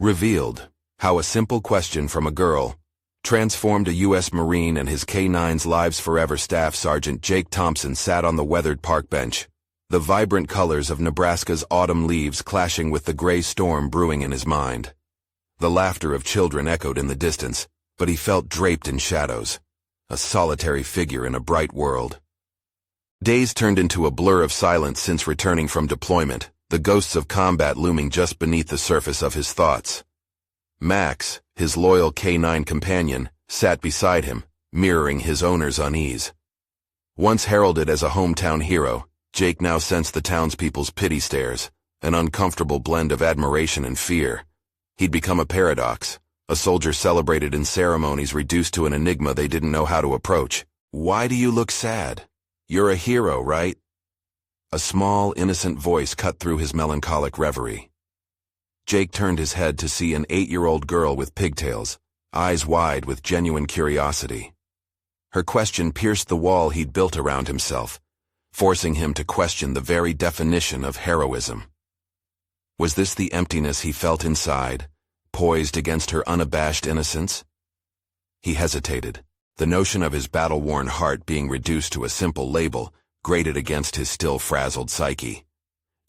Revealed how a simple question from a girl transformed a U.S. Marine and his K9's Lives Forever staff. Sergeant Jake Thompson sat on the weathered park bench, the vibrant colors of Nebraska's autumn leaves clashing with the gray storm brewing in his mind. The laughter of children echoed in the distance, but he felt draped in shadows, a solitary figure in a bright world. Days turned into a blur of silence since returning from deployment, the ghosts of combat looming just beneath the surface of his thoughts. Max, his loyal K9 companion, sat beside him, mirroring his owner's unease. Once heralded as a hometown hero, Jake now sensed the townspeople's pity stares, an uncomfortable blend of admiration and fear. He'd become a paradox, a soldier celebrated in ceremonies reduced to an enigma they didn't know how to approach. "Why do you look sad? You're a hero, right?" A small, innocent voice cut through his melancholic reverie. Jake turned his head to see an 8-year-old girl with pigtails, eyes wide with genuine curiosity. Her question pierced the wall he'd built around himself, forcing him to question the very definition of heroism. Was this the emptiness he felt inside, poised against her unabashed innocence? He hesitated, the notion of his battle-worn heart being reduced to a simple label grated against his still frazzled psyche.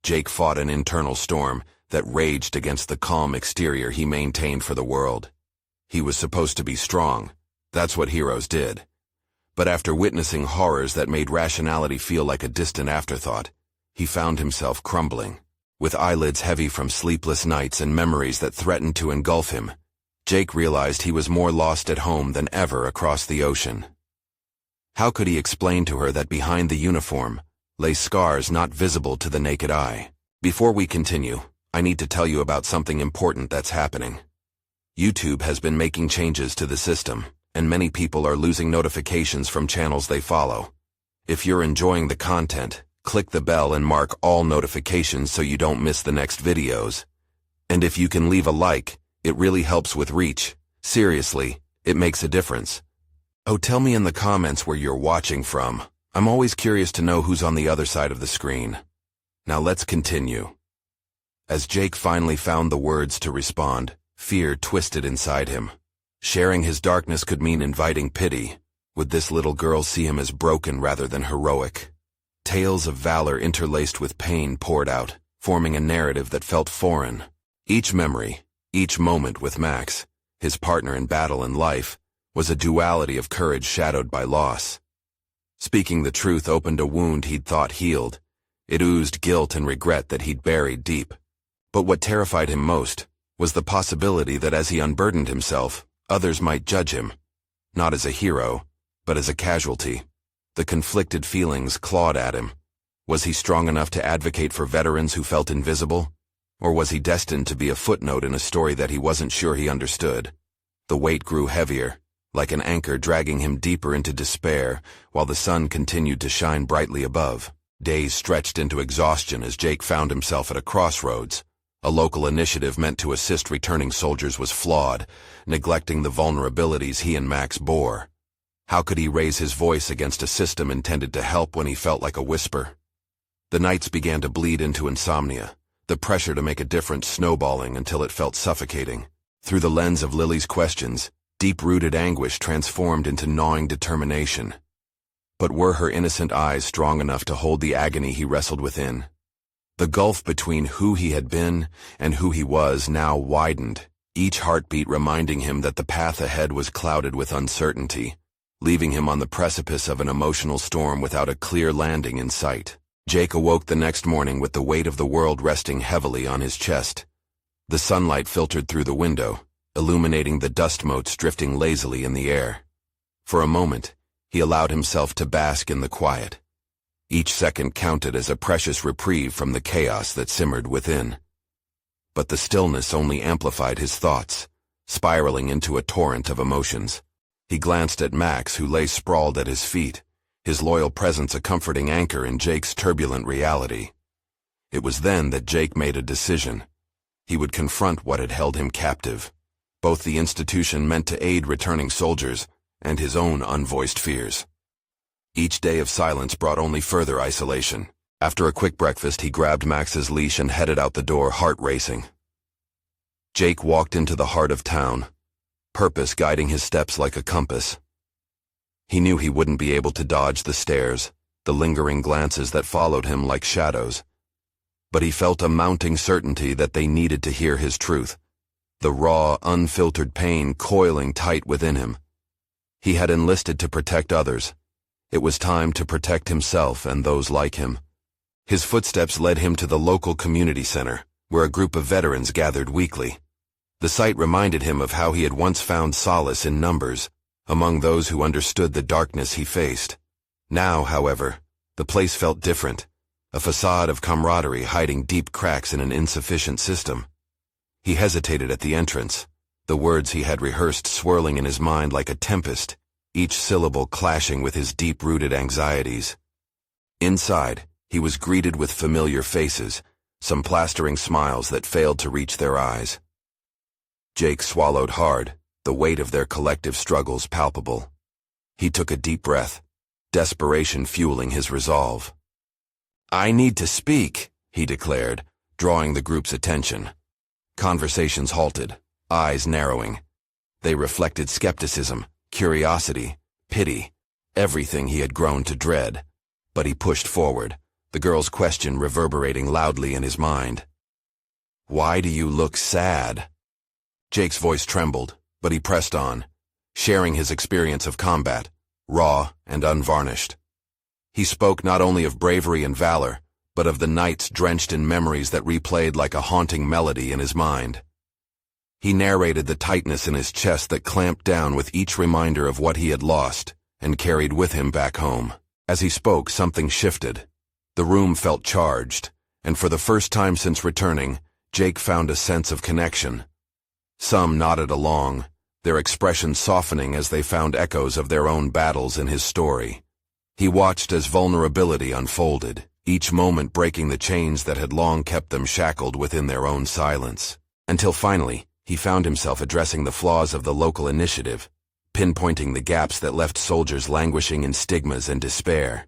Jake fought an internal storm that raged against the calm exterior he maintained for the world. He was supposed to be strong. That's what heroes did. But after witnessing horrors that made rationality feel like a distant afterthought, he found himself crumbling. With eyelids heavy from sleepless nights and memories that threatened to engulf him, Jake realized he was more lost at home than ever across the ocean. How could he explain to her that behind the uniform lay scars not visible to the naked eye? Before we continue, I need to tell you about something important that's happening. YouTube has been making changes to the system, and many people are losing notifications from channels they follow. If you're enjoying the content, click the bell and mark all notifications so you don't miss the next videos. And if you can leave a like, it really helps with reach. Seriously, it makes a difference. Oh, tell me in the comments where you're watching from. I'm always curious to know who's on the other side of the screen. Now let's continue. As Jake finally found the words to respond, fear twisted inside him. Sharing his darkness could mean inviting pity. Would this little girl see him as broken rather than heroic? Tales of valor interlaced with pain poured out, forming a narrative that felt foreign. Each memory, each moment with Max, his partner in battle and life, was a duality of courage shadowed by loss. Speaking the truth opened a wound he'd thought healed. It oozed guilt and regret that he'd buried deep. But what terrified him most was the possibility that as he unburdened himself, others might judge him, not as a hero, but as a casualty. The conflicted feelings clawed at him. Was he strong enough to advocate for veterans who felt invisible? Or was he destined to be a footnote in a story that he wasn't sure he understood? The weight grew heavier, like an anchor dragging him deeper into despair, while the sun continued to shine brightly above. Days stretched into exhaustion as Jake found himself at a crossroads. A local initiative meant to assist returning soldiers was flawed, neglecting the vulnerabilities he and Max bore. How could he raise his voice against a system intended to help when he felt like a whisper? The nights began to bleed into insomnia, the pressure to make a difference snowballing until it felt suffocating. Through the lens of Lily's questions, deep-rooted anguish transformed into gnawing determination. But were her innocent eyes strong enough to hold the agony he wrestled within? The gulf between who he had been and who he was now widened, each heartbeat reminding him that the path ahead was clouded with uncertainty, leaving him on the precipice of an emotional storm without a clear landing in sight. Jake awoke the next morning with the weight of the world resting heavily on his chest. The sunlight filtered through the window, illuminating the dust motes drifting lazily in the air. For a moment, he allowed himself to bask in the quiet. Each second counted as a precious reprieve from the chaos that simmered within. But the stillness only amplified his thoughts, spiraling into a torrent of emotions. He glanced at Max, who lay sprawled at his feet, his loyal presence a comforting anchor in Jake's turbulent reality. It was then that Jake made a decision. He would confront what had held him captive, both the institution meant to aid returning soldiers and his own unvoiced fears. Each day of silence brought only further isolation. After a quick breakfast, he grabbed Max's leash and headed out the door, heart racing. Jake walked into the heart of town, purpose guiding his steps like a compass. He knew he wouldn't be able to dodge the stares, the lingering glances that followed him like shadows. But he felt a mounting certainty that they needed to hear his truth, the raw, unfiltered pain coiling tight within him. He had enlisted to protect others. It was time to protect himself and those like him. His footsteps led him to the local community center, where a group of veterans gathered weekly. The sight reminded him of how he had once found solace in numbers, among those who understood the darkness he faced. Now, however, the place felt different, a facade of camaraderie hiding deep cracks in an insufficient system. He hesitated at the entrance, the words he had rehearsed swirling in his mind like a tempest, each syllable clashing with his deep-rooted anxieties. Inside, he was greeted with familiar faces, some plastering smiles that failed to reach their eyes. Jake swallowed hard, the weight of their collective struggles palpable. He took a deep breath, desperation fueling his resolve. "I need to speak," he declared, drawing the group's attention. Conversations halted, eyes narrowing. They reflected skepticism, curiosity, pity, everything he had grown to dread. But he pushed forward, the girl's question reverberating loudly in his mind. "Why do you look sad?" Jake's voice trembled, but he pressed on, sharing his experience of combat, raw and unvarnished. He spoke not only of bravery and valor, but of the nights drenched in memories that replayed like a haunting melody in his mind. He narrated the tightness in his chest that clamped down with each reminder of what he had lost and carried with him back home. As he spoke, something shifted. The room felt charged, and for the first time since returning, Jake found a sense of connection. Some nodded along, their expressions softening as they found echoes of their own battles in his story. He watched as vulnerability unfolded, each moment breaking the chains that had long kept them shackled within their own silence. Until finally, he found himself addressing the flaws of the local initiative, pinpointing the gaps that left soldiers languishing in stigmas and despair.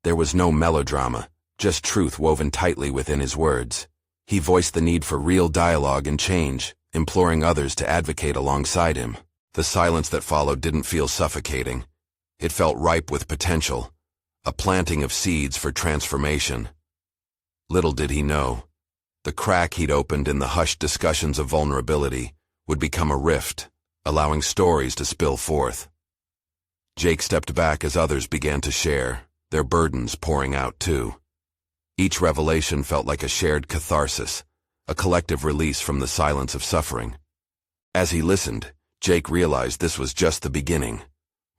There was no melodrama, just truth woven tightly within his words. He voiced the need for real dialogue and change, imploring others to advocate alongside him. The silence that followed didn't feel suffocating. It felt ripe with potential, a planting of seeds for transformation. Little did he know, the crack he'd opened in the hushed discussions of vulnerability would become a rift, allowing stories to spill forth. Jake stepped back as others began to share, their burdens pouring out too. Each revelation felt like a shared catharsis, a collective release from the silence of suffering. As he listened, Jake realized this was just the beginning.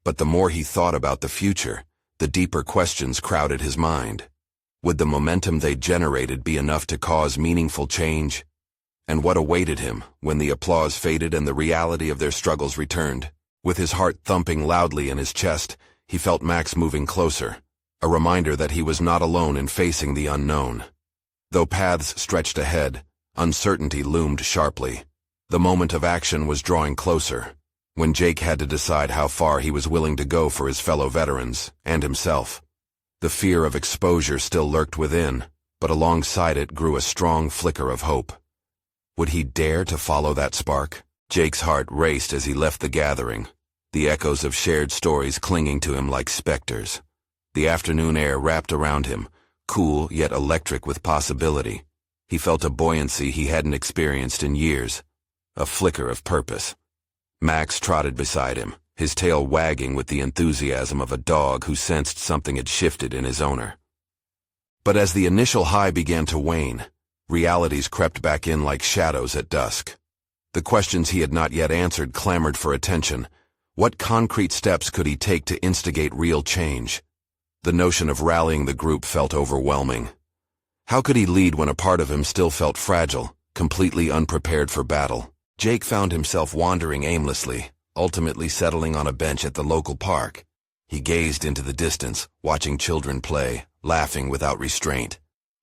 But the more he thought about the future, the deeper questions crowded his mind. Would the momentum they'd generated be enough to cause meaningful change? And what awaited him when the applause faded and the reality of their struggles returned? With his heart thumping loudly in his chest, he felt Max moving closer, a reminder that he was not alone in facing the unknown. Though paths stretched ahead, uncertainty loomed sharply. The moment of action was drawing closer, when Jake had to decide how far he was willing to go for his fellow veterans and himself. The fear of exposure still lurked within, but alongside it grew a strong flicker of hope. Would he dare to follow that spark? Jake's heart raced as he left the gathering, the echoes of shared stories clinging to him like specters. The afternoon air wrapped around him, cool yet electric with possibility. He felt a buoyancy he hadn't experienced in years, a flicker of purpose. Max trotted beside him, his tail wagging with the enthusiasm of a dog who sensed something had shifted in his owner. But as the initial high began to wane, realities crept back in like shadows at dusk. The questions he had not yet answered clamored for attention. What concrete steps could he take to instigate real change? The notion of rallying the group felt overwhelming. How could he lead when a part of him still felt fragile, completely unprepared for battle? Jake found himself wandering aimlessly, ultimately settling on a bench at the local park. He gazed into the distance, watching children play, laughing without restraint.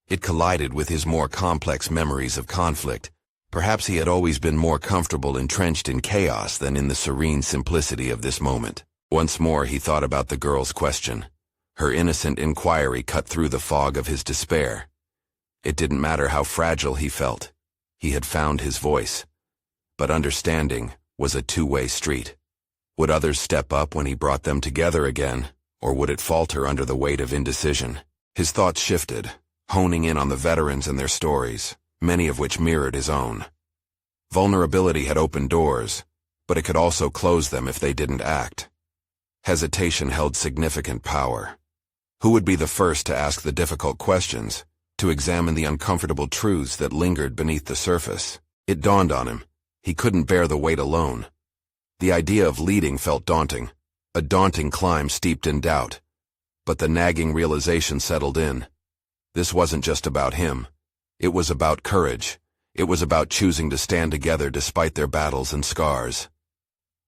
It collided with his more complex memories of conflict. Perhaps he had always been more comfortable entrenched in chaos than in the serene simplicity of this moment. Once more he thought about the girl's question. Her innocent inquiry cut through the fog of his despair. It didn't matter how fragile he felt. He had found his voice, but understanding was a two-way street. Would others step up when he brought them together again, or would it falter under the weight of indecision? His thoughts shifted, honing in on the veterans and their stories, many of which mirrored his own. Vulnerability had opened doors, but it could also close them if they didn't act. Hesitation held significant power. Who would be the first to ask the difficult questions, to examine the uncomfortable truths that lingered beneath the surface? It dawned on him. He couldn't bear the weight alone. The idea of leading felt daunting, a daunting climb steeped in doubt. But the nagging realization settled in. This wasn't just about him. It was about courage. It was about choosing to stand together despite their battles and scars.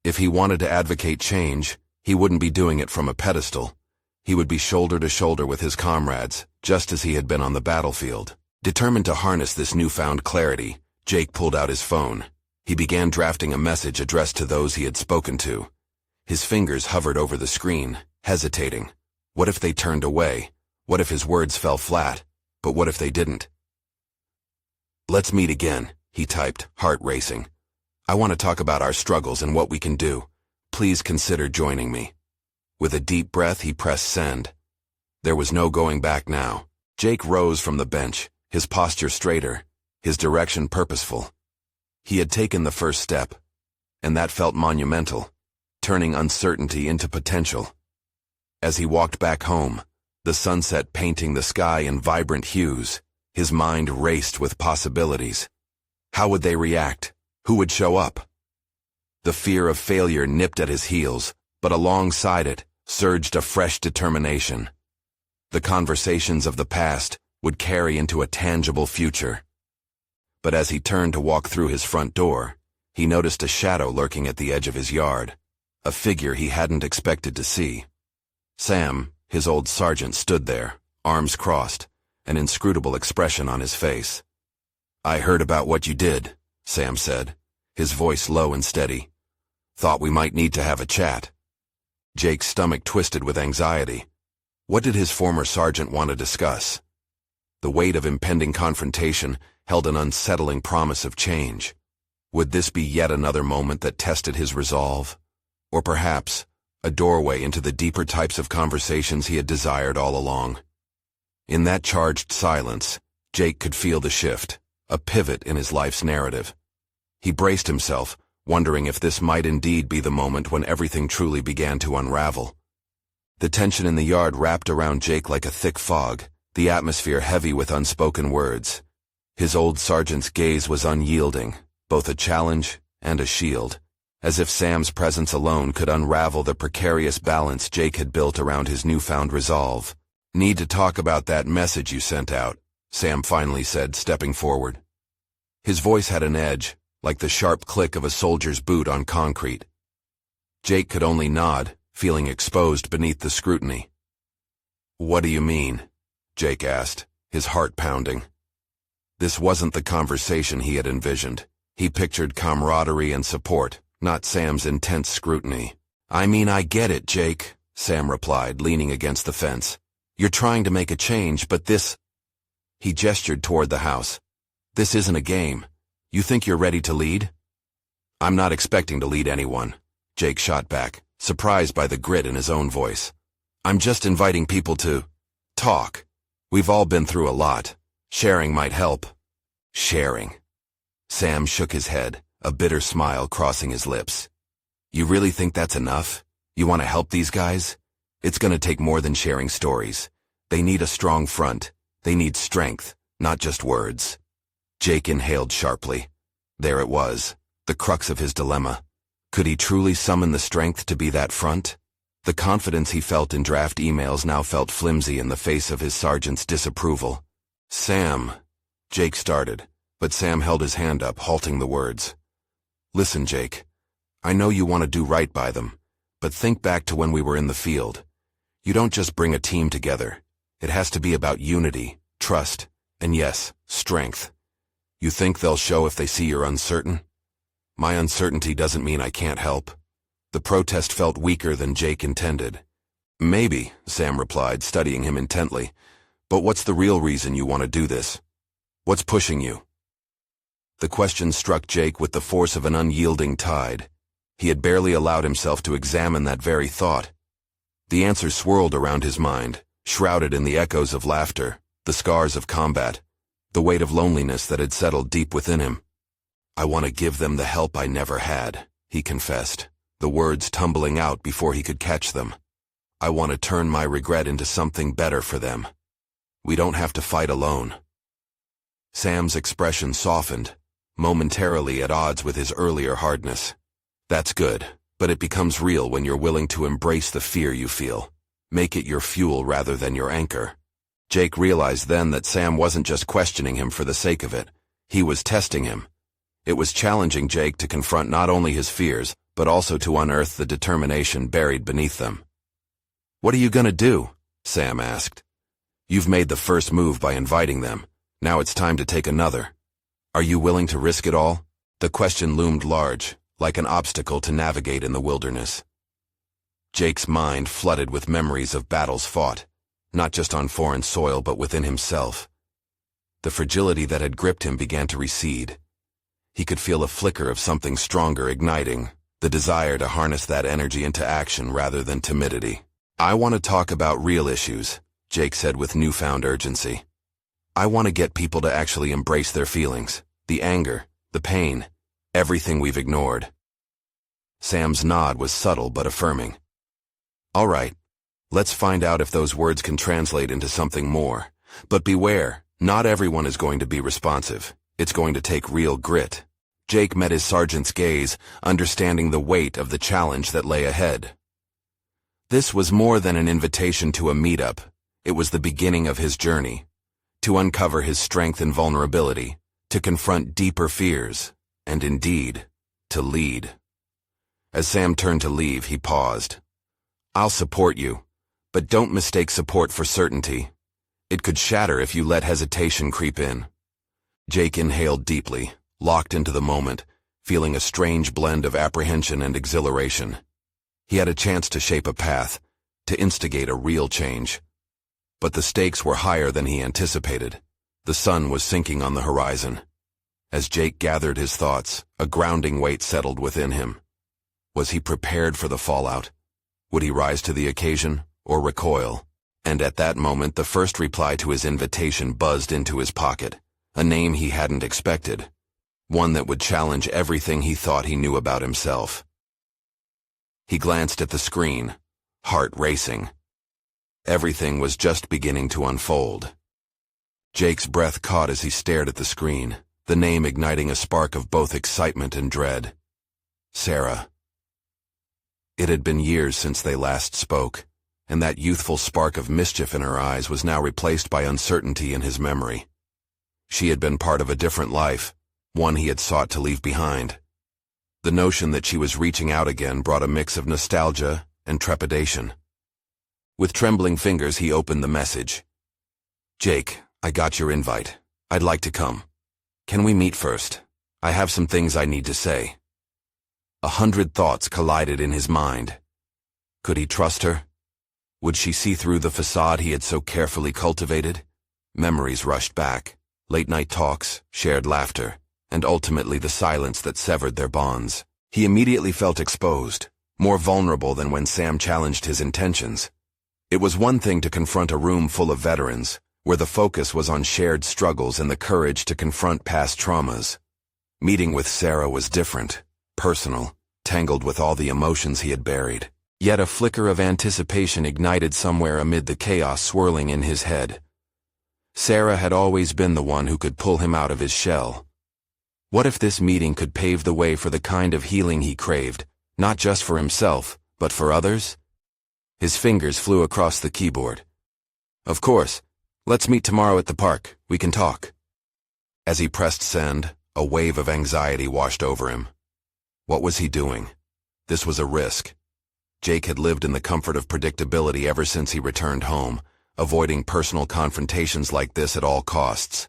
If he wanted to advocate change, he wouldn't be doing it from a pedestal. He would be shoulder to shoulder with his comrades, just as he had been on the battlefield. Determined to harness this newfound clarity, Jake pulled out his phone. He began drafting a message addressed to those he had spoken to. His fingers hovered over the screen, hesitating. What if they turned away? What if his words fell flat? But what if they didn't? "Let's meet again," he typed, heart racing. "I want to talk about our struggles and what we can do. Please consider joining me." With a deep breath, he pressed send. There was no going back now. Jake rose from the bench, his posture straighter, his direction purposeful. He had taken the first step, and that felt monumental, turning uncertainty into potential. As he walked back home, the sunset painting the sky in vibrant hues, his mind raced with possibilities. How would they react? Who would show up? The fear of failure nipped at his heels, but alongside it surged a fresh determination. The conversations of the past would carry into a tangible future. But as he turned to walk through his front door, he noticed a shadow lurking at the edge of his yard, a figure he hadn't expected to see. Sam, his old sergeant, stood there, arms crossed, an inscrutable expression on his face. "I heard about what you did," Sam said, his voice low and steady. "Thought we might need to have a chat." Jake's stomach twisted with anxiety. What did his former sergeant want to discuss? The weight of impending confrontation held an unsettling promise of change. Would this be yet another moment that tested his resolve? Or perhaps a doorway into the deeper types of conversations he had desired all along? In that charged silence, Jake could feel the shift, a pivot in his life's narrative. He braced himself, wondering if this might indeed be the moment when everything truly began to unravel. The tension in the yard wrapped around Jake like a thick fog, the atmosphere heavy with unspoken words. His old sergeant's gaze was unyielding, both a challenge and a shield, as if Sam's presence alone could unravel the precarious balance Jake had built around his newfound resolve. "Need to talk about that message you sent out," Sam finally said, stepping forward. His voice had an edge, like the sharp click of a soldier's boot on concrete. Jake could only nod, feeling exposed beneath the scrutiny. "What do you mean?" Jake asked, his heart pounding. This wasn't the conversation he had envisioned. He pictured camaraderie and support, not Sam's intense scrutiny. "I mean, I get it, Jake," Sam replied, leaning against the fence. "You're trying to make a change, but this—" He gestured toward the house. "This isn't a game. You think you're ready to lead?" "I'm not expecting to lead anyone," Jake shot back, surprised by the grit in his own voice. "I'm just inviting people to talk. We've all been through a lot. Sharing might help." "Sharing." Sam shook his head, a bitter smile crossing his lips. "You really think that's enough? You want to help these guys? It's going to take more than sharing stories. They need a strong front. They need strength, not just words." Jake inhaled sharply. There it was, the crux of his dilemma. Could he truly summon the strength to be that front? The confidence he felt in draft emails now felt flimsy in the face of his sergeant's disapproval. "Sam," Jake started, but Sam held his hand up, halting the words. "Listen, Jake, I know you want to do right by them, but think back to when we were in the field. You don't just bring a team together. It has to be about unity, trust, and yes, strength. You think they'll show if they see you're uncertain? My uncertainty doesn't mean I can't help." The protest felt weaker than Jake intended. "Maybe," Sam replied, studying him intently. "But what's the real reason you want to do this? What's pushing you?" The question struck Jake with the force of an unyielding tide. He had barely allowed himself to examine that very thought. The answer swirled around his mind, shrouded in the echoes of laughter, the scars of combat, the weight of loneliness that had settled deep within him. "I want to give them the help I never had," he confessed, the words tumbling out before he could catch them. "I want to turn my regret into something better for them. We don't have to fight alone." Sam's expression softened, momentarily at odds with his earlier hardness. "That's good, but it becomes real when you're willing to embrace the fear you feel. Make it your fuel rather than your anchor." Jake realized then that Sam wasn't just questioning him for the sake of it. He was testing him. It was challenging Jake to confront not only his fears, but also to unearth the determination buried beneath them. "What are you gonna do?" Sam asked. "You've made the first move by inviting them. Now it's time to take another. Are you willing to risk it all?" The question loomed large, like an obstacle to navigate in the wilderness. Jake's mind flooded with memories of battles fought, not just on foreign soil but within himself. The fragility that had gripped him began to recede. He could feel a flicker of something stronger igniting, the desire to harness that energy into action rather than timidity. "I want to talk about real issues," Jake said with newfound urgency. "I want to get people to actually embrace their feelings, the anger, the pain, everything we've ignored." Sam's nod was subtle but affirming. "All right, let's find out if those words can translate into something more. But beware, not everyone is going to be responsive. It's going to take real grit." Jake met his sergeant's gaze, understanding the weight of the challenge that lay ahead. This was more than an invitation to a meetup. It was the beginning of his journey. To uncover his strength and vulnerability, to confront deeper fears, and indeed, to lead. As Sam turned to leave, he paused. "I'll support you, but don't mistake support for certainty. It could shatter if you let hesitation creep in." Jake inhaled deeply, locked into the moment, feeling a strange blend of apprehension and exhilaration. He had a chance to shape a path, to instigate a real change. But the stakes were higher than he anticipated. The sun was sinking on the horizon. As Jake gathered his thoughts, a grounding weight settled within him. Was he prepared for the fallout? Would he rise to the occasion, or recoil? And at that moment, the first reply to his invitation buzzed into his pocket, a name he hadn't expected, one that would challenge everything he thought he knew about himself. He glanced at the screen, heart racing. Everything was just beginning to unfold. Jake's breath caught as he stared at the screen, the name igniting a spark of both excitement and dread. Sarah. It had been years since they last spoke, and that youthful spark of mischief in her eyes was now replaced by uncertainty in his memory. She had been part of a different life, one he had sought to leave behind. The notion that she was reaching out again brought a mix of nostalgia and trepidation. With trembling fingers, he opened the message. "Jake, I got your invite. I'd like to come. Can we meet first? I have some things I need to say." 100 thoughts collided in his mind. Could he trust her? Would she see through the facade he had so carefully cultivated? Memories rushed back, late-night talks, shared laughter, and ultimately the silence that severed their bonds. He immediately felt exposed, more vulnerable than when Sam challenged his intentions. It was one thing to confront a room full of veterans, where the focus was on shared struggles and the courage to confront past traumas. Meeting with Sarah was different, personal, tangled with all the emotions he had buried. Yet a flicker of anticipation ignited somewhere amid the chaos swirling in his head. Sarah had always been the one who could pull him out of his shell. What if this meeting could pave the way for the kind of healing he craved, not just for himself, but for others? His fingers flew across the keyboard. "Of course. Let's meet tomorrow at the park. We can talk." As he pressed send, a wave of anxiety washed over him. What was he doing? This was a risk. Jake had lived in the comfort of predictability ever since he returned home, avoiding personal confrontations like this at all costs.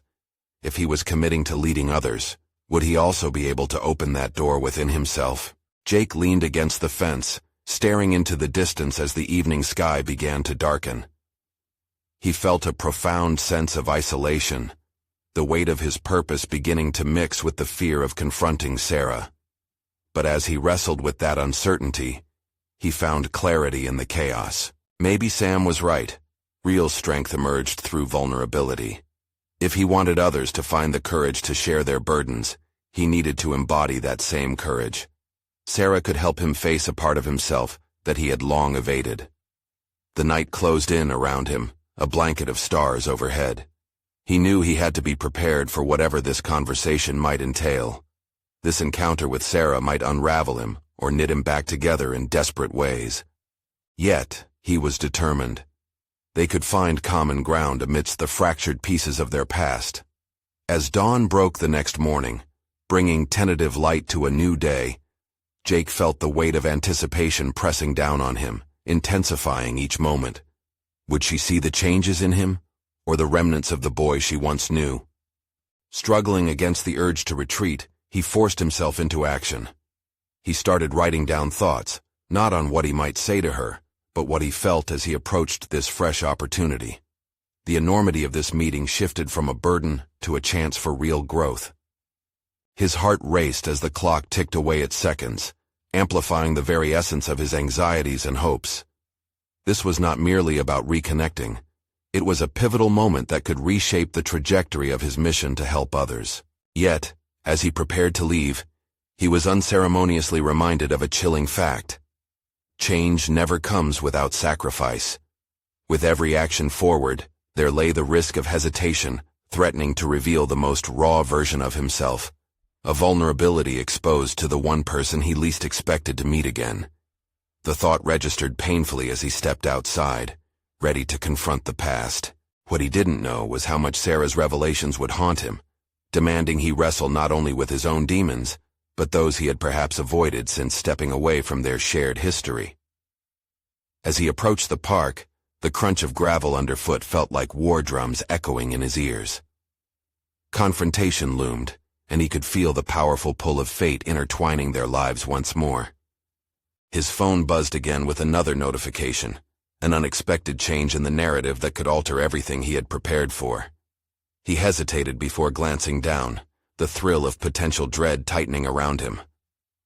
If he was committing to leading others, would he also be able to open that door within himself? Jake leaned against the fence, staring into the distance as the evening sky began to darken. He felt a profound sense of isolation, the weight of his purpose beginning to mix with the fear of confronting Sarah. But as he wrestled with that uncertainty, he found clarity in the chaos. Maybe Sam was right. Real strength emerged through vulnerability. If he wanted others to find the courage to share their burdens, he needed to embody that same courage. Sarah could help him face a part of himself that he had long evaded. The night closed in around him, a blanket of stars overhead. He knew he had to be prepared for whatever this conversation might entail. This encounter with Sarah might unravel him or knit him back together in desperate ways. Yet, he was determined. They could find common ground amidst the fractured pieces of their past. As dawn broke the next morning, bringing tentative light to a new day, Jake felt the weight of anticipation pressing down on him, intensifying each moment. Would she see the changes in him, or the remnants of the boy she once knew? Struggling against the urge to retreat, he forced himself into action. He started writing down thoughts, not on what he might say to her, but what he felt as he approached this fresh opportunity. The enormity of this meeting shifted from a burden to a chance for real growth. His heart raced as the clock ticked away its seconds, amplifying the very essence of his anxieties and hopes. This was not merely about reconnecting. It was a pivotal moment that could reshape the trajectory of his mission to help others. Yet, as he prepared to leave, he was unceremoniously reminded of a chilling fact. Change never comes without sacrifice. With every action forward, there lay the risk of hesitation, threatening to reveal the most raw version of himself, a vulnerability exposed to the one person he least expected to meet again. The thought registered painfully as he stepped outside, ready to confront the past. What he didn't know was how much Sarah's revelations would haunt him, demanding he wrestle not only with his own demons, but those he had perhaps avoided since stepping away from their shared history. As he approached the park, the crunch of gravel underfoot felt like war drums echoing in his ears. Confrontation loomed, and he could feel the powerful pull of fate intertwining their lives once more. His phone buzzed again with another notification, an unexpected change in the narrative that could alter everything he had prepared for. He hesitated before glancing down, the thrill of potential dread tightening around him.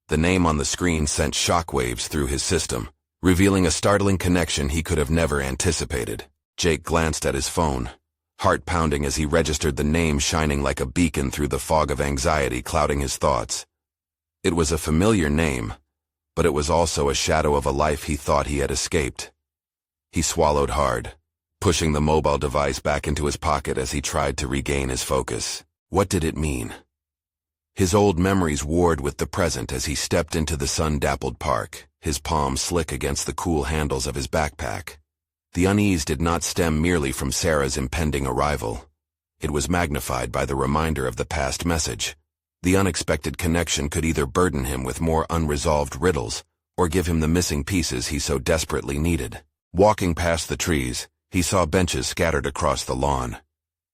The name on the screen sent shockwaves through his system, revealing a startling connection he could have never anticipated. Jake glanced at his phone, heart pounding as he registered the name shining like a beacon through the fog of anxiety clouding his thoughts. It was a familiar name, but it was also a shadow of a life he thought he had escaped. He swallowed hard, pushing the mobile device back into his pocket as he tried to regain his focus. What did it mean? His old memories warred with the present as he stepped into the sun-dappled park, his palms slick against the cool handles of his backpack. The unease did not stem merely from Sarah's impending arrival. It was magnified by the reminder of the past message. The unexpected connection could either burden him with more unresolved riddles or give him the missing pieces he so desperately needed. Walking past the trees, he saw benches scattered across the lawn.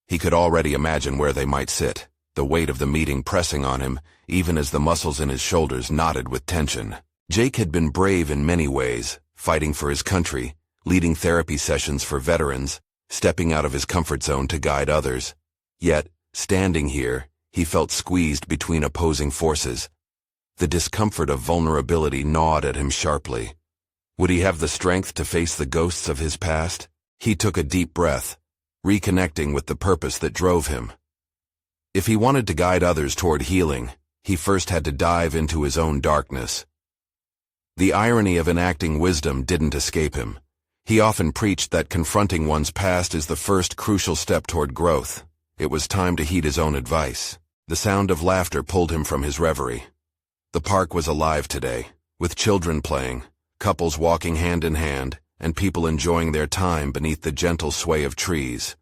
He could already imagine where they might sit, the weight of the meeting pressing on him, even as the muscles in his shoulders knotted with tension. Jake had been brave in many ways, fighting for his country, leading therapy sessions for veterans, stepping out of his comfort zone to guide others. Yet, standing here, he felt squeezed between opposing forces. The discomfort of vulnerability gnawed at him sharply. Would he have the strength to face the ghosts of his past? He took a deep breath, reconnecting with the purpose that drove him. If he wanted to guide others toward healing, he first had to dive into his own darkness. The irony of enacting wisdom didn't escape him. He often preached that confronting one's past is the first crucial step toward growth. It was time to heed his own advice. The sound of laughter pulled him from his reverie. The park was alive today, with children playing, couples walking hand in hand, and people enjoying their time beneath the gentle sway of trees.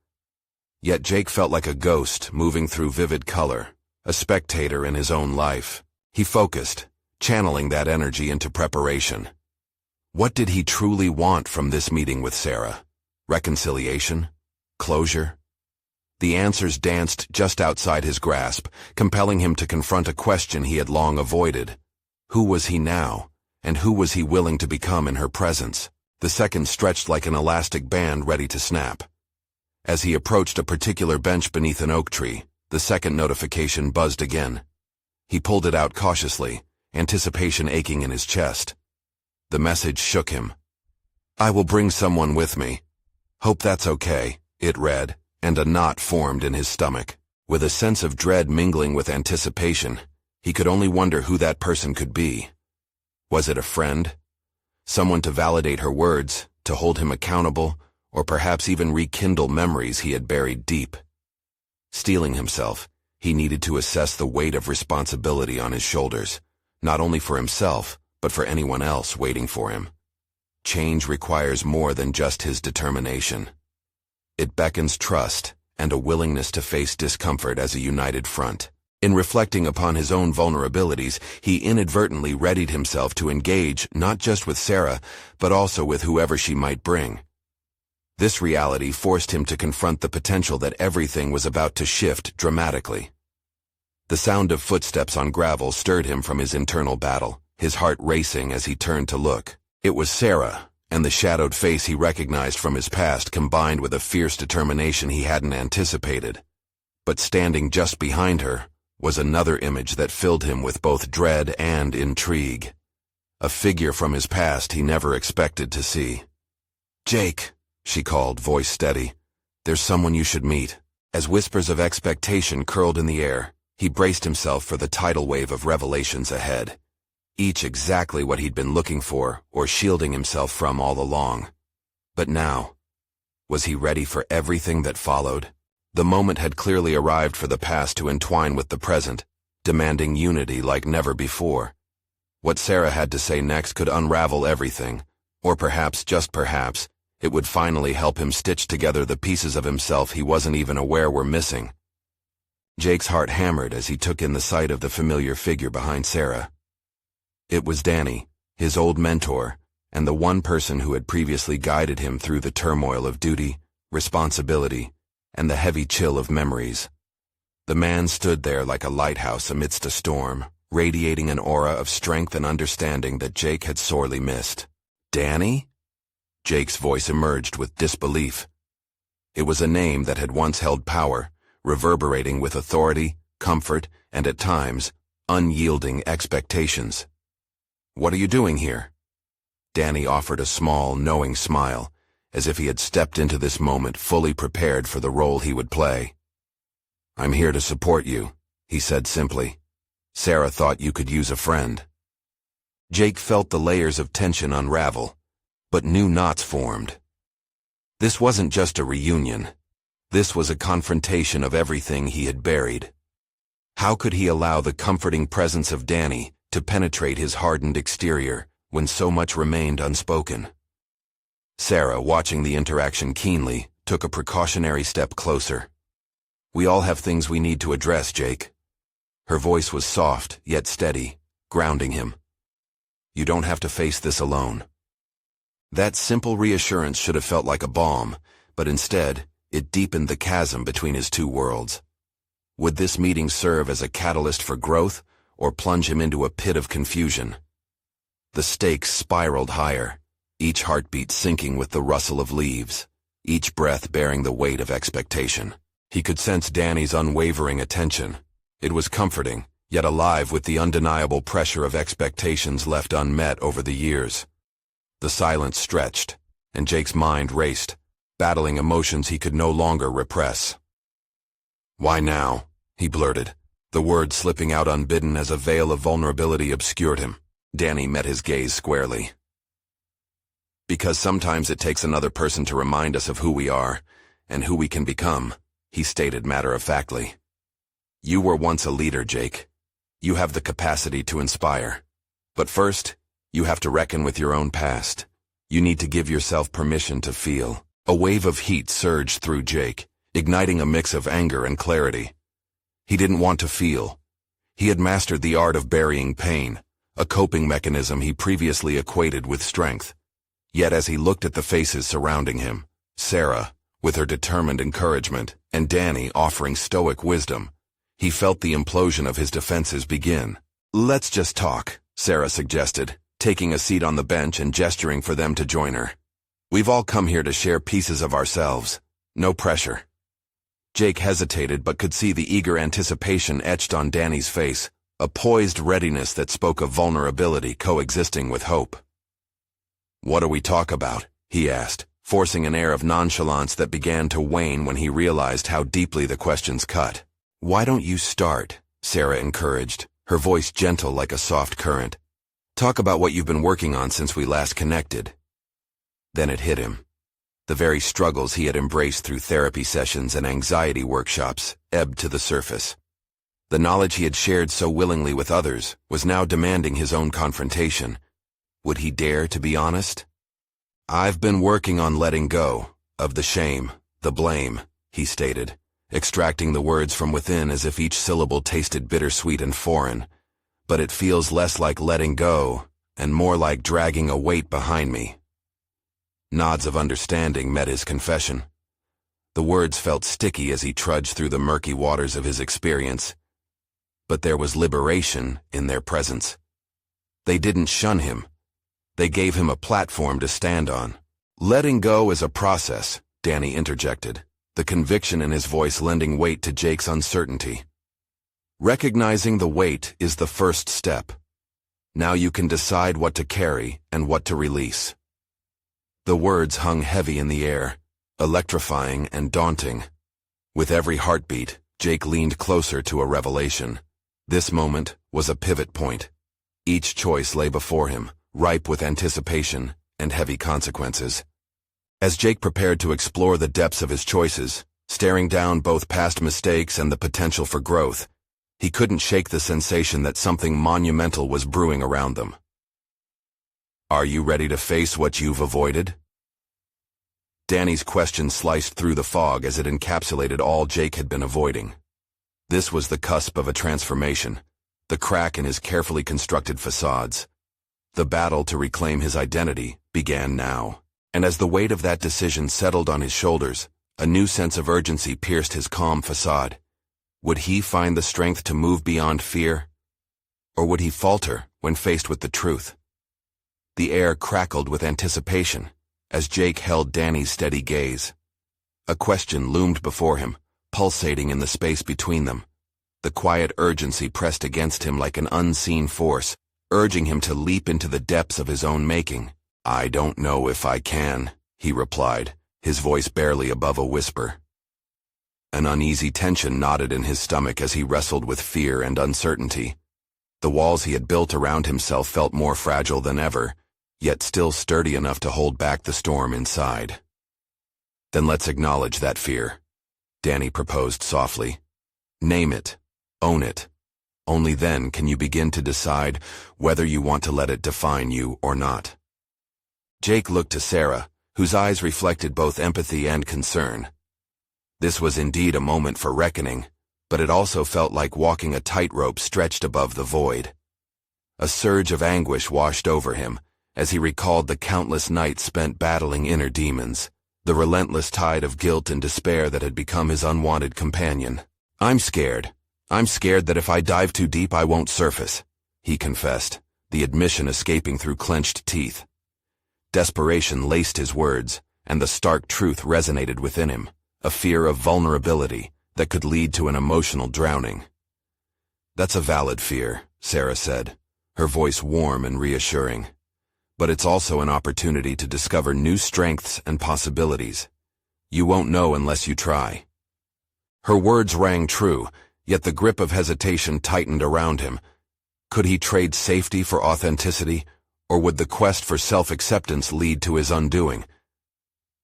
Yet Jake felt like a ghost moving through vivid color, a spectator in his own life. He focused, channeling that energy into preparation. What did he truly want from this meeting with Sarah? Reconciliation? Closure? The answers danced just outside his grasp, compelling him to confront a question he had long avoided. Who was he now, and who was he willing to become in her presence? The seconds stretched like an elastic band ready to snap. As he approached a particular bench beneath an oak tree, The second notification buzzed again. He pulled it out cautiously, anticipation aching in his chest. The message shook him. "I will bring someone with me. Hope that's okay," it read, and a knot formed in his stomach. With a sense of dread mingling with anticipation, he could only wonder who that person could be. Was it a friend? Someone to validate her words, to hold him accountable, or perhaps even rekindle memories he had buried deep? Steeling himself, he needed to assess the weight of responsibility on his shoulders, not only for himself, but for anyone else waiting for him. Change requires more than just his determination. It beckons trust and a willingness to face discomfort as a united front. In reflecting upon his own vulnerabilities, he inadvertently readied himself to engage not just with Sarah, but also with whoever she might bring. This reality forced him to confront the potential that everything was about to shift dramatically. The sound of footsteps on gravel stirred him from his internal battle, his heart racing as he turned to look. It was Sarah, and the shadowed face he recognized from his past combined with a fierce determination he hadn't anticipated. But standing just behind her was another image that filled him with both dread and intrigue. A figure from his past he never expected to see. "Jake," she called, voice steady. "There's someone you should meet." As whispers of expectation curled in the air, he braced himself for the tidal wave of revelations ahead. Each exactly what he'd been looking for or shielding himself from all along. But now, was he ready for everything that followed? The moment had clearly arrived for the past to entwine with the present, demanding unity like never before. What Sarah had to say next could unravel everything, or perhaps, just perhaps, it would finally help him stitch together the pieces of himself he wasn't even aware were missing. Jake's heart hammered as he took in the sight of the familiar figure behind Sarah. It was Danny, his old mentor, and the one person who had previously guided him through the turmoil of duty, responsibility, and the heavy chill of memories. The man stood there like a lighthouse amidst a storm, radiating an aura of strength and understanding that Jake had sorely missed. "Danny?" Jake's voice emerged with disbelief. It was a name that had once held power, reverberating with authority, comfort, and at times, unyielding expectations. "What are you doing here?" Danny offered a small, knowing smile, as if he had stepped into this moment fully prepared for the role he would play. "I'm here to support you," he said simply. "Sarah thought you could use a friend." Jake felt the layers of tension unravel, but new knots formed. This wasn't just a reunion. This was a confrontation of everything he had buried. How could he allow the comforting presence of Danny to penetrate his hardened exterior when so much remained unspoken? Sarah, watching the interaction keenly, took a precautionary step closer. "We all have things we need to address, Jake." Her voice was soft, yet steady, grounding him. "You don't have to face this alone." That simple reassurance should have felt like a balm, but instead, it deepened the chasm between his two worlds. Would this meeting serve as a catalyst for growth, or plunge him into a pit of confusion? The stakes spiraled higher, each heartbeat sinking with the rustle of leaves, each breath bearing the weight of expectation. He could sense Danny's unwavering attention. It was comforting, yet alive with the undeniable pressure of expectations left unmet over the years. The silence stretched, and Jake's mind raced, battling emotions he could no longer repress. "Why now?" he blurted, the words slipping out unbidden as a veil of vulnerability obscured him. Danny met his gaze squarely. "Because sometimes it takes another person to remind us of who we are, and who we can become," he stated matter-of-factly. "You were once a leader, Jake. You have the capacity to inspire. But first, you have to reckon with your own past. You need to give yourself permission to feel." A wave of heat surged through Jake, igniting a mix of anger and clarity. He didn't want to feel. He had mastered the art of burying pain, a coping mechanism he previously equated with strength. Yet as he looked at the faces surrounding him, Sarah, with her determined encouragement, and Danny offering stoic wisdom, he felt the implosion of his defenses begin. "Let's just talk," Sarah suggested, taking a seat on the bench and gesturing for them to join her. "We've all come here to share pieces of ourselves. No pressure." Jake hesitated but could see the eager anticipation etched on Danny's face, a poised readiness that spoke of vulnerability coexisting with hope. "What do we talk about?" he asked, forcing an air of nonchalance that began to wane when he realized how deeply the questions cut. "Why don't you start?" Sarah encouraged, her voice gentle like a soft current. "Talk about what you've been working on since we last connected." Then it hit him. The very struggles he had embraced through therapy sessions and anxiety workshops ebbed to the surface. The knowledge he had shared so willingly with others was now demanding his own confrontation. Would he dare to be honest? "I've been working on letting go of the shame, the blame," he stated, extracting the words from within as if each syllable tasted bittersweet and foreign. "But it feels less like letting go and more like dragging a weight behind me." Nods of understanding met his confession. The words felt sticky as he trudged through the murky waters of his experience. But there was liberation in their presence. They didn't shun him. They gave him a platform to stand on. "Letting go is a process," Danny interjected, the conviction in his voice lending weight to Jake's uncertainty. "Recognizing the weight is the first step. Now you can decide what to carry and what to release." The words hung heavy in the air, electrifying and daunting. With every heartbeat, Jake leaned closer to a revelation. This moment was a pivot point. Each choice lay before him, ripe with anticipation and heavy consequences. As Jake prepared to explore the depths of his choices, staring down both past mistakes and the potential for growth, he couldn't shake the sensation that something monumental was brewing around them. "Are you ready to face what you've avoided?" Danny's question sliced through the fog as it encapsulated all Jake had been avoiding. This was the cusp of a transformation, the crack in his carefully constructed facades. The battle to reclaim his identity began now, and as the weight of that decision settled on his shoulders, a new sense of urgency pierced his calm facade. Would he find the strength to move beyond fear? Or would he falter when faced with the truth? The air crackled with anticipation as Jake held Danny's steady gaze. A question loomed before him, pulsating in the space between them. The quiet urgency pressed against him like an unseen force, urging him to leap into the depths of his own making. "I don't know if I can," he replied, his voice barely above a whisper. An uneasy tension knotted in his stomach as he wrestled with fear and uncertainty. The walls he had built around himself felt more fragile than ever, yet still sturdy enough to hold back the storm inside. "Then let's acknowledge that fear," Danny proposed softly. "Name it. Own it. Only then can you begin to decide whether you want to let it define you or not." Jake looked to Sarah, whose eyes reflected both empathy and concern. This was indeed a moment for reckoning, but it also felt like walking a tightrope stretched above the void. A surge of anguish washed over him as he recalled the countless nights spent battling inner demons, the relentless tide of guilt and despair that had become his unwanted companion. "I'm scared. I'm scared that if I dive too deep I won't surface," he confessed, the admission escaping through clenched teeth. Desperation laced his words, and the stark truth resonated within him, a fear of vulnerability that could lead to an emotional drowning. "That's a valid fear," Sarah said, her voice warm and reassuring. "But it's also an opportunity to discover new strengths and possibilities. You won't know unless you try." Her words rang true, yet the grip of hesitation tightened around him. Could he trade safety for authenticity, or would the quest for self-acceptance lead to his undoing?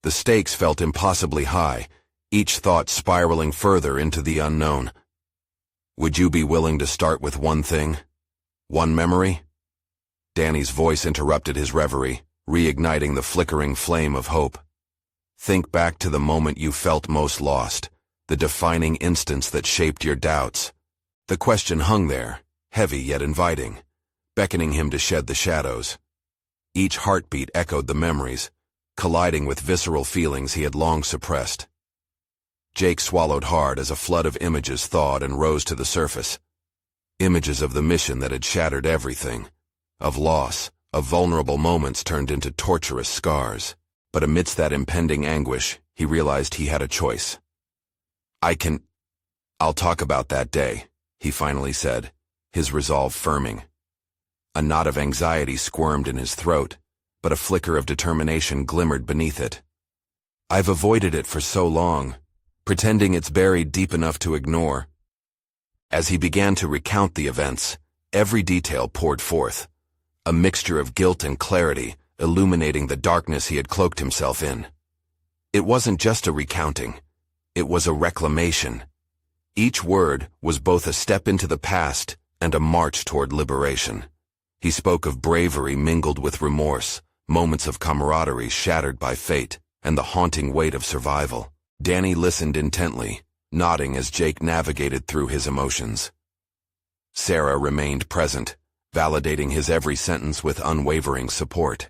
The stakes felt impossibly high, each thought spiraling further into the unknown. "Would you be willing to start with one thing? One memory?" Danny's voice interrupted his reverie, reigniting the flickering flame of hope. "Think back to the moment you felt most lost, the defining instance that shaped your doubts." The question hung there, heavy yet inviting, beckoning him to shed the shadows. Each heartbeat echoed the memories, colliding with visceral feelings he had long suppressed. Jake swallowed hard as a flood of images thawed and rose to the surface. Images of the mission that had shattered everything, of loss, of vulnerable moments turned into torturous scars. But amidst that impending anguish, he realized he had a choice. I'll talk about that day, he finally said, his resolve firming. A knot of anxiety squirmed in his throat, but a flicker of determination glimmered beneath it. I've avoided it for so long, pretending it's buried deep enough to ignore. As he began to recount the events, every detail poured forth, a mixture of guilt and clarity, illuminating the darkness he had cloaked himself in. It wasn't just a recounting, it was a reclamation. Each word was both a step into the past and a march toward liberation. He spoke of bravery mingled with remorse, moments of camaraderie shattered by fate, and the haunting weight of survival. Danny listened intently, nodding as Jake navigated through his emotions. Sarah remained present, validating his every sentence with unwavering support.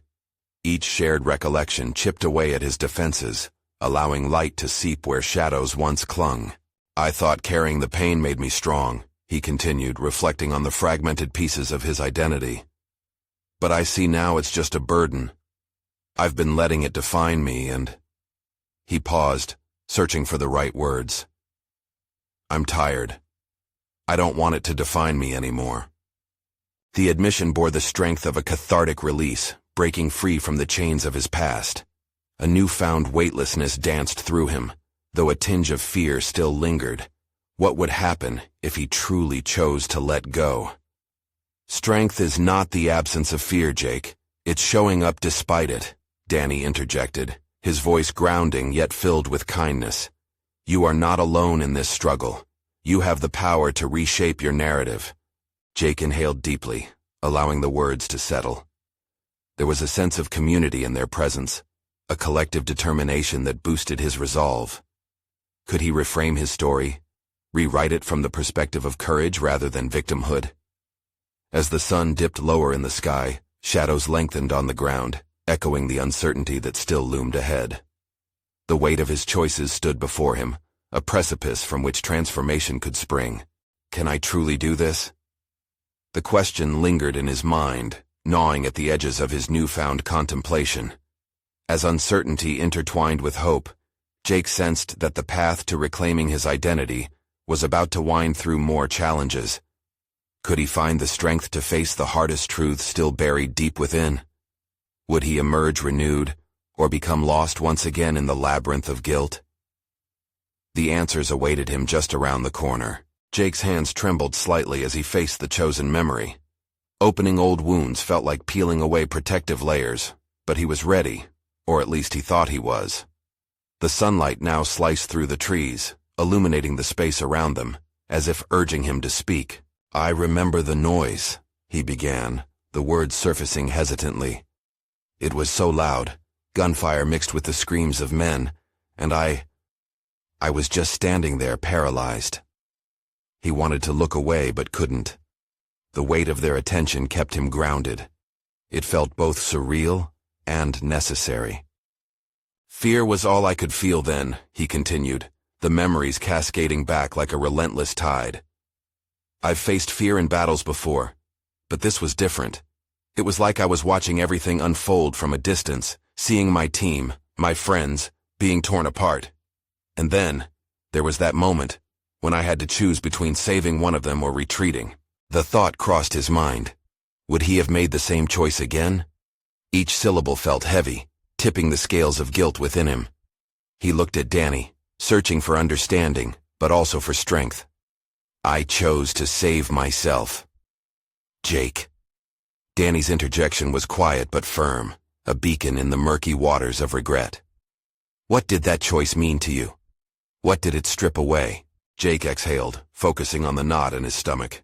Each shared recollection chipped away at his defenses, allowing light to seep where shadows once clung. I thought carrying the pain made me strong, he continued, reflecting on the fragmented pieces of his identity. But I see now it's just a burden. I've been letting it define me and... He paused, searching for the right words. I'm tired. I don't want it to define me anymore. The admission bore the strength of a cathartic release, breaking free from the chains of his past. A newfound weightlessness danced through him, though a tinge of fear still lingered. What would happen if he truly chose to let go? Strength is not the absence of fear, Jake. It's showing up despite it, Danny interjected, his voice grounding yet filled with kindness. You are not alone in this struggle. You have the power to reshape your narrative. Jake inhaled deeply, allowing the words to settle. There was a sense of community in their presence, a collective determination that boosted his resolve. Could he reframe his story, rewrite it from the perspective of courage rather than victimhood? As the sun dipped lower in the sky, shadows lengthened on the ground, echoing the uncertainty that still loomed ahead. The weight of his choices stood before him, a precipice from which transformation could spring. Can I truly do this? The question lingered in his mind, gnawing at the edges of his newfound contemplation. As uncertainty intertwined with hope, Jake sensed that the path to reclaiming his identity was about to wind through more challenges. Could he find the strength to face the hardest truths still buried deep within? Would he emerge renewed, or become lost once again in the labyrinth of guilt? The answers awaited him just around the corner. Jake's hands trembled slightly as he faced the chosen memory. Opening old wounds felt like peeling away protective layers, but he was ready, or at least he thought he was. The sunlight now sliced through the trees, illuminating the space around them, as if urging him to speak. I remember the noise, he began, the words surfacing hesitantly. It was so loud, gunfire mixed with the screams of men, and I was just standing there paralyzed. He wanted to look away but couldn't. The weight of their attention kept him grounded. It felt both surreal and necessary. Fear was all I could feel then, he continued, the memories cascading back like a relentless tide. I've faced fear in battles before, but this was different. It was like I was watching everything unfold from a distance, seeing my team, my friends, being torn apart. And then, there was that moment, when I had to choose between saving one of them or retreating. The thought crossed his mind. Would he have made the same choice again? Each syllable felt heavy, tipping the scales of guilt within him. He looked at Danny, searching for understanding, but also for strength. I chose to save myself. Jake. Danny's interjection was quiet but firm, a beacon in the murky waters of regret. What did that choice mean to you? What did it strip away? Jake exhaled, focusing on the knot in his stomach.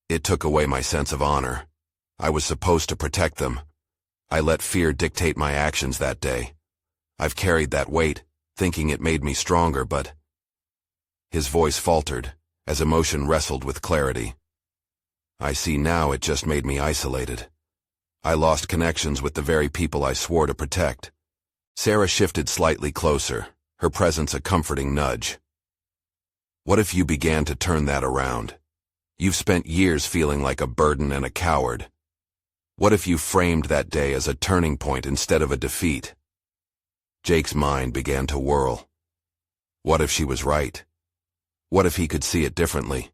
It took away my sense of honor. I was supposed to protect them. I let fear dictate my actions that day. I've carried that weight, thinking it made me stronger, but... His voice faltered, as emotion wrestled with clarity. I see now it just made me isolated. I lost connections with the very people I swore to protect. Sarah shifted slightly closer, her presence a comforting nudge. What if you began to turn that around? You've spent years feeling like a burden and a coward. What if you framed that day as a turning point instead of a defeat? Jake's mind began to whirl. What if she was right? What if he could see it differently?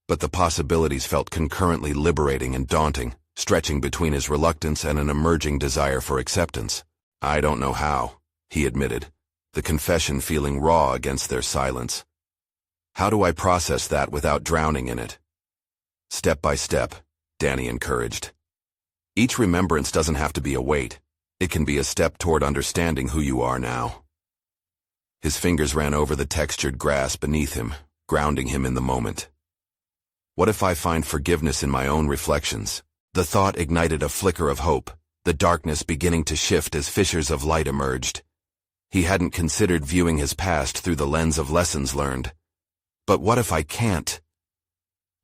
But the possibilities felt concurrently liberating and daunting, stretching between his reluctance and an emerging desire for acceptance. I don't know how, he admitted, the confession feeling raw against their silence. How do I process that without drowning in it? Step by step, Danny encouraged. Each remembrance doesn't have to be a weight. It can be a step toward understanding who you are now. His fingers ran over the textured grass beneath him, grounding him in the moment. What if I find forgiveness in my own reflections? The thought ignited a flicker of hope, the darkness beginning to shift as fissures of light emerged. He hadn't considered viewing his past through the lens of lessons learned. But what if I can't?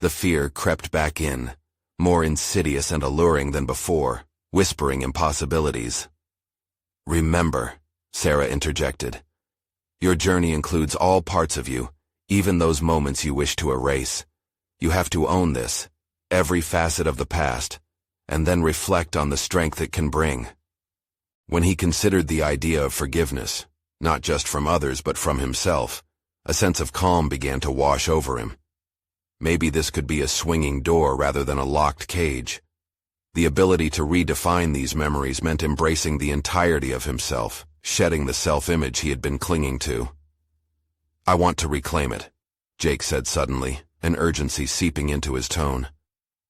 The fear crept back in, more insidious and alluring than before, whispering impossibilities. Remember, Sarah interjected. Your journey includes all parts of you, even those moments you wish to erase. You have to own this, every facet of the past, and then reflect on the strength it can bring. When he considered the idea of forgiveness, not just from others but from himself, a sense of calm began to wash over him. Maybe this could be a swinging door rather than a locked cage. The ability to redefine these memories meant embracing the entirety of himself, shedding the self-image he had been clinging to. I want to reclaim it, Jake said suddenly, an urgency seeping into his tone.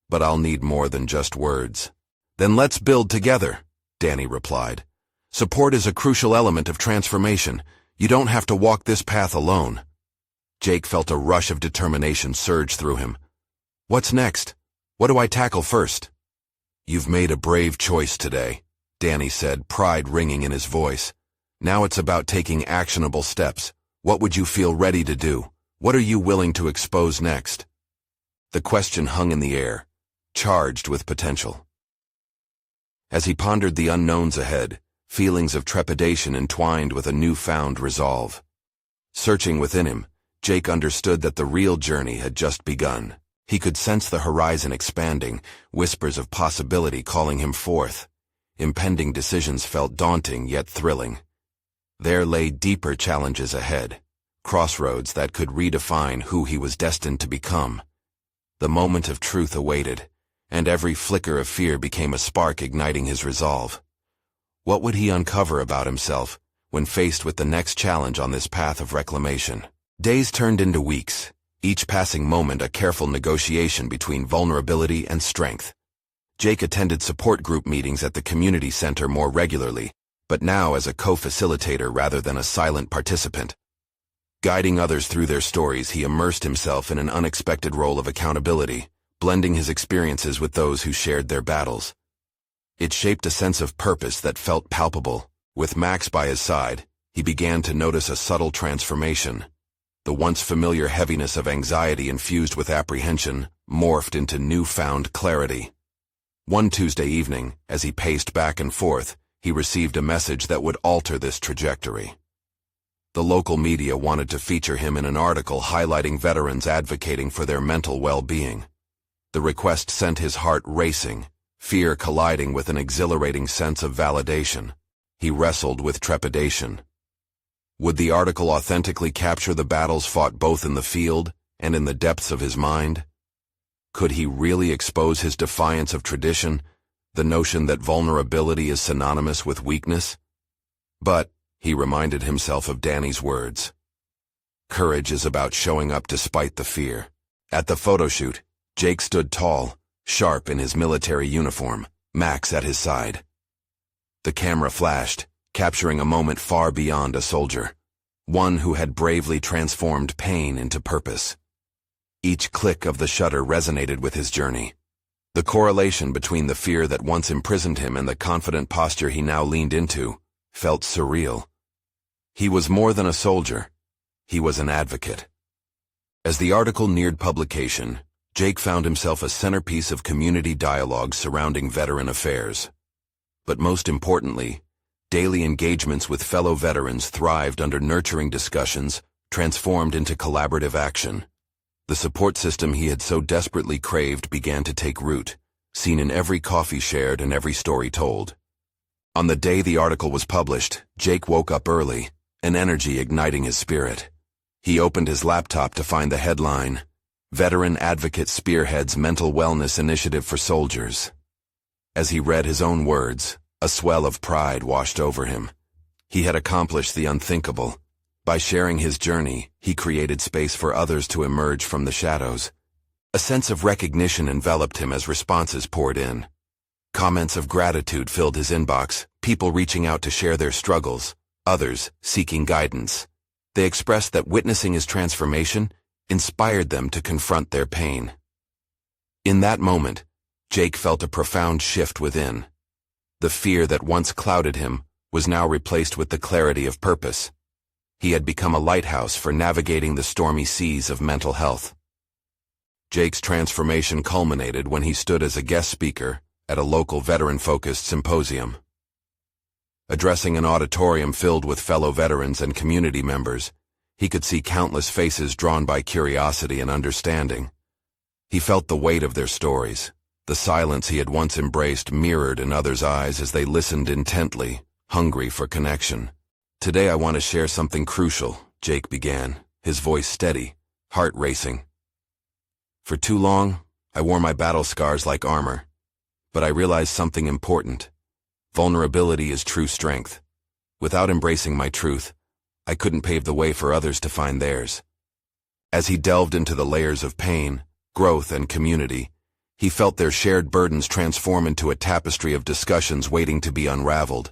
But I'll need more than just words. Then let's build together, Danny replied. Support is a crucial element of transformation. You don't have to walk this path alone. Jake felt a rush of determination surge through him. What's next? What do I tackle first? You've made a brave choice today, Danny said, pride ringing in his voice. Now it's about taking actionable steps. What would you feel ready to do? What are you willing to expose next? The question hung in the air, charged with potential. As he pondered the unknowns ahead, feelings of trepidation entwined with a newfound resolve. Searching within him, Jake understood that the real journey had just begun. He could sense the horizon expanding, whispers of possibility calling him forth. Impending decisions felt daunting yet thrilling. There lay deeper challenges ahead, crossroads that could redefine who he was destined to become. The moment of truth awaited, and every flicker of fear became a spark igniting his resolve. What would he uncover about himself when faced with the next challenge on this path of reclamation? Days turned into weeks, each passing moment a careful negotiation between vulnerability and strength. Jake attended support group meetings at the community center more regularly, but now as a co-facilitator rather than a silent participant. Guiding others through their stories, he immersed himself in an unexpected role of accountability, blending his experiences with those who shared their battles. It shaped a sense of purpose that felt palpable. With Max by his side, he began to notice a subtle transformation. The once familiar heaviness of anxiety infused with apprehension morphed into newfound clarity. One Tuesday evening, as he paced back and forth, he received a message that would alter this trajectory. The local media wanted to feature him in an article highlighting veterans advocating for their mental well-being. The request sent his heart racing, fear colliding with an exhilarating sense of validation. He wrestled with trepidation. Would the article authentically capture the battles fought both in the field and in the depths of his mind? Could he really expose his defiance of tradition, the notion that vulnerability is synonymous with weakness? But, he reminded himself of Danny's words. Courage is about showing up despite the fear. At the photo shoot, Jake stood tall, sharp in his military uniform, Max at his side. The camera flashed, capturing a moment far beyond a soldier, one who had bravely transformed pain into purpose. Each click of the shutter resonated with his journey. The correlation between the fear that once imprisoned him and the confident posture he now leaned into felt surreal. He was more than a soldier. He was an advocate. As the article neared publication, Jake found himself a centerpiece of community dialogue surrounding veteran affairs. But most importantly, daily engagements with fellow veterans thrived under nurturing discussions, transformed into collaborative action. The support system he had so desperately craved began to take root, seen in every coffee shared and every story told. On the day the article was published, Jake woke up early, an energy igniting his spirit. He opened his laptop to find the headline, "Veteran Advocate Spearheads Mental Wellness Initiative for Soldiers." As he read his own words, a swell of pride washed over him. He had accomplished the unthinkable. By sharing his journey, he created space for others to emerge from the shadows. A sense of recognition enveloped him as responses poured in. Comments of gratitude filled his inbox, people reaching out to share their struggles, others seeking guidance. They expressed that witnessing his transformation inspired them to confront their pain. In that moment, Jake felt a profound shift within. The fear that once clouded him was now replaced with the clarity of purpose. He had become a lighthouse for navigating the stormy seas of mental health. Jake's transformation culminated when he stood as a guest speaker at a local veteran-focused symposium. Addressing an auditorium filled with fellow veterans and community members, he could see countless faces drawn by curiosity and understanding. He felt the weight of their stories. The silence he had once embraced mirrored in others' eyes as they listened intently, hungry for connection. "Today I want to share something crucial," Jake began, his voice steady, heart racing. "For too long, I wore my battle scars like armor. But I realized something important. Vulnerability is true strength. Without embracing my truth, I couldn't pave the way for others to find theirs." As he delved into the layers of pain, growth, and community, he felt their shared burdens transform into a tapestry of discussions waiting to be unraveled.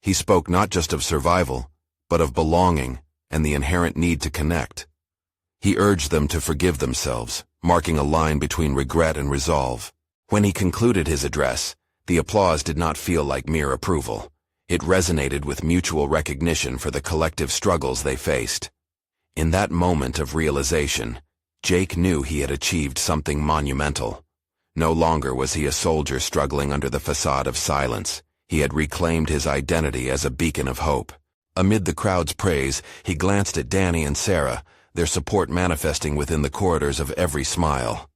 He spoke not just of survival, but of belonging and the inherent need to connect. He urged them to forgive themselves, marking a line between regret and resolve. When he concluded his address, the applause did not feel like mere approval. It resonated with mutual recognition for the collective struggles they faced. In that moment of realization, Jake knew he had achieved something monumental. No longer was he a soldier struggling under the facade of silence. He had reclaimed his identity as a beacon of hope. Amid the crowd's praise, he glanced at Danny and Sarah, their support manifesting within the corridors of every smile.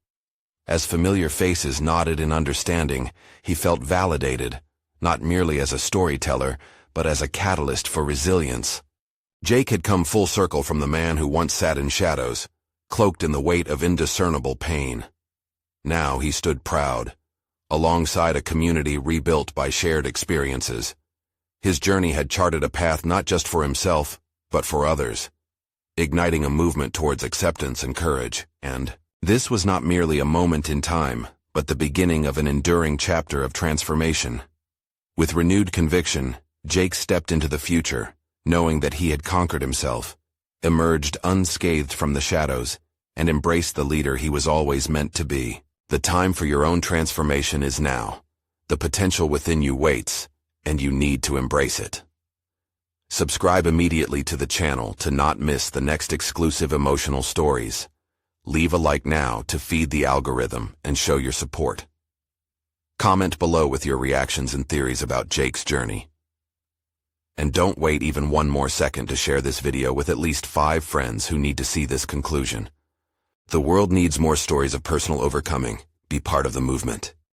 As familiar faces nodded in understanding, he felt validated, not merely as a storyteller, but as a catalyst for resilience. Jake had come full circle from the man who once sat in shadows, cloaked in the weight of indiscernible pain. Now he stood proud, alongside a community rebuilt by shared experiences. His journey had charted a path not just for himself, but for others, igniting a movement towards acceptance and courage. And this was not merely a moment in time, but the beginning of an enduring chapter of transformation. With renewed conviction, Jake stepped into the future, knowing that he had conquered himself, emerged unscathed from the shadows, and embraced the leader he was always meant to be. The time for your own transformation is now. The potential within you waits, and you need to embrace it. Subscribe immediately to the channel to not miss the next exclusive emotional stories. Leave a like now to feed the algorithm and show your support. Comment below with your reactions and theories about Jake's journey. And don't wait even one more second to share this video with at least 5 friends who need to see this conclusion. The world needs more stories of personal overcoming. Be part of the movement.